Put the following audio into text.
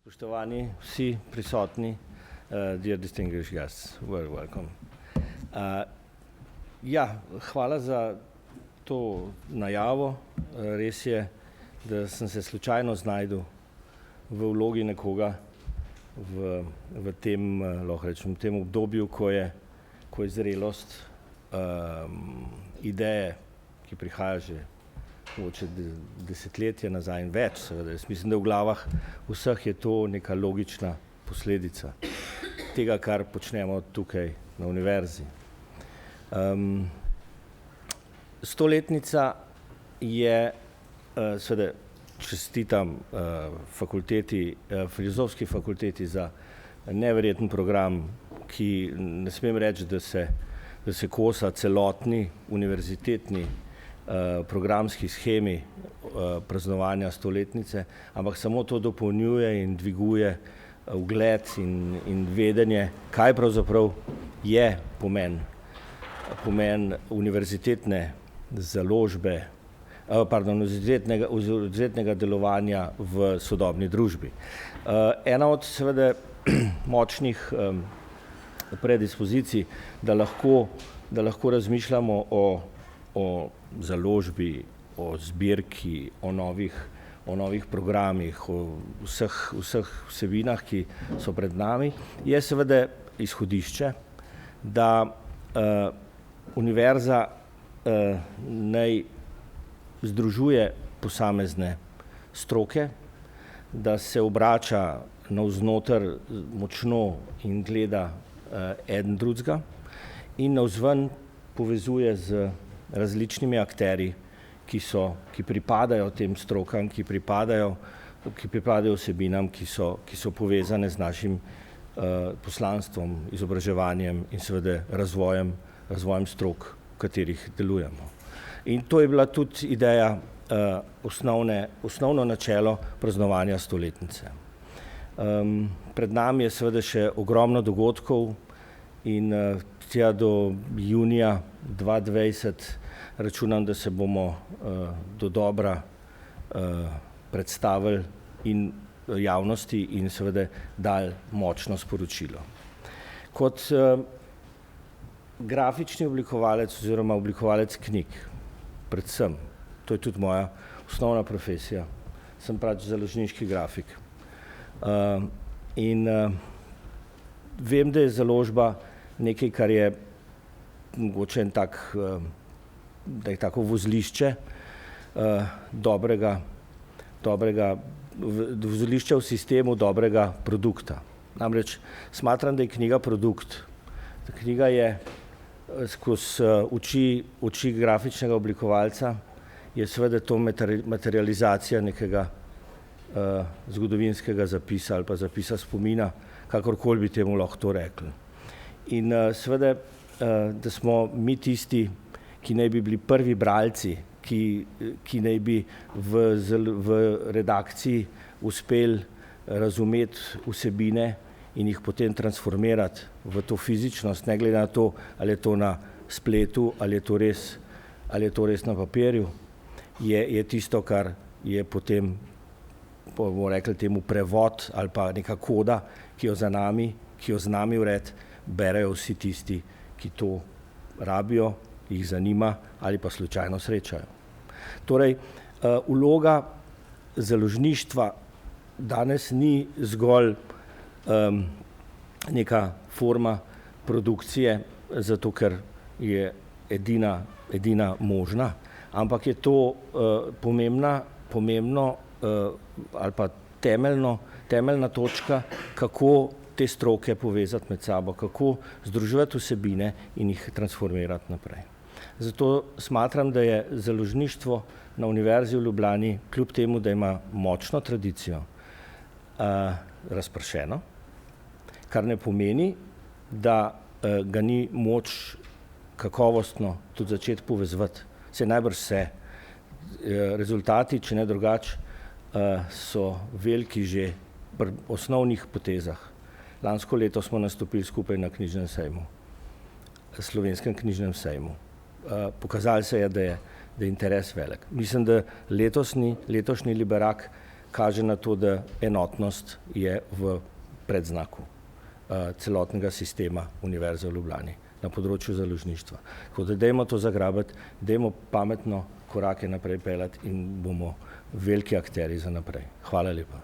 Spoštovani vsi prisotni, dear distinguished guests, very welcome. Hvala za to najavo. Res je, da sem se slučajno znašel v vlogi nekoga v tem, lahko rečem, tem obdobju, ko je zrelost ideje, ki prihaja že mogoče desetletje nazaj in več, seveda. Jaz mislim, da v glavah vseh je to neka logična posledica tega, kar počnemo tukaj na univerzi. Stoletnica je, seveda čestitam filozofski fakulteti za neverjeten program, ki ne smem reči, da se kosa celotni univerzitetni programski shemi praznovanja stoletnice, ampak samo to dopolnjuje in dviguje ugled in vedenje, kaj pravzaprav je pomen univerzitetne založbe, univerzitetnega delovanja v sodobni družbi. Ena od seveda močnih predispozicij, da lahko razmišljamo o založbi, o zbirki, o novih programih, o vseh vsebinah, ki so pred nami, je seveda izhodišče, da univerza naj združuje posamezne stroke, da se obrača navznoter močno in gleda eden drugega in navzven povezuje z različnimi akterji, ki pripadajo tem strokam, ki pripadajo vsebinam, ki so povezane z našim poslanstvom, izobraževanjem in seveda razvojem strok, v katerih delujemo. In to je bila tudi ideja, osnovno načelo praznovanja stoletnice. Pred nami je seveda še ogromno dogodkov in tja do junija 2020 računam, da se bomo do dobra predstavili in javnosti in seveda dali močno sporočilo. Kot grafični oblikovalec oziroma oblikovalec knjig, predvsem, to je tudi moja osnovna profesija, sem pač založniški grafik. In vem, da je založba nekaj, kar je mogoče da je tako vozlišče vozlišče v sistemu dobrega produkta. Namreč smatram, da je knjiga produkt. Knjiga je skozi oči grafičnega oblikovalca, je seveda to materializacija nekega zgodovinskega zapisa ali pa zapisa spomina, kakorkoli bi temu lahko to rekli. In seveda, da smo mi tisti, ki naj bi bili prvi bralci, ki naj bi v redakciji uspeli razumeti vsebine in jih potem transformirati v to fizičnost, ne glede na to, ali je to na spletu, ali je to res na papirju, je tisto, kar je potem, bomo rekli temu, prevod ali pa neka koda, ki jo z nami vred berejo vsi tisti, ki to rabijo, jih zanima ali pa slučajno srečajo. Torej, vloga založništva danes ni zgolj neka forma produkcije, zato ker je edina možna, ampak je to pomembno ali pa temeljna točka, kako te stroke povezati med sabo, kako združevati vsebine in jih transformirati naprej. Zato smatram, da je založništvo na Univerzi v Ljubljani, kljub temu, da ima močno tradicijo, razpršeno, kar ne pomeni, da ga ni moč kakovostno tudi začeti povezovati. Saj najbrž se. Rezultati, če ne drugače, so veliki že pri osnovnih potezah. Lansko leto smo nastopili skupaj na knjižnem sejmu, slovenskem knjižnem sejmu. Pokazalo se je, da je interes velik. Mislim, da letošnji Liberak kaže na to, da enotnost je v predznaku celotnega sistema Univerze v Ljubljani na področju založništva. Tako da dajmo to zagrabiti, dajmo pametno korake naprej peljati in bomo veliki akterji za naprej. Hvala lepa.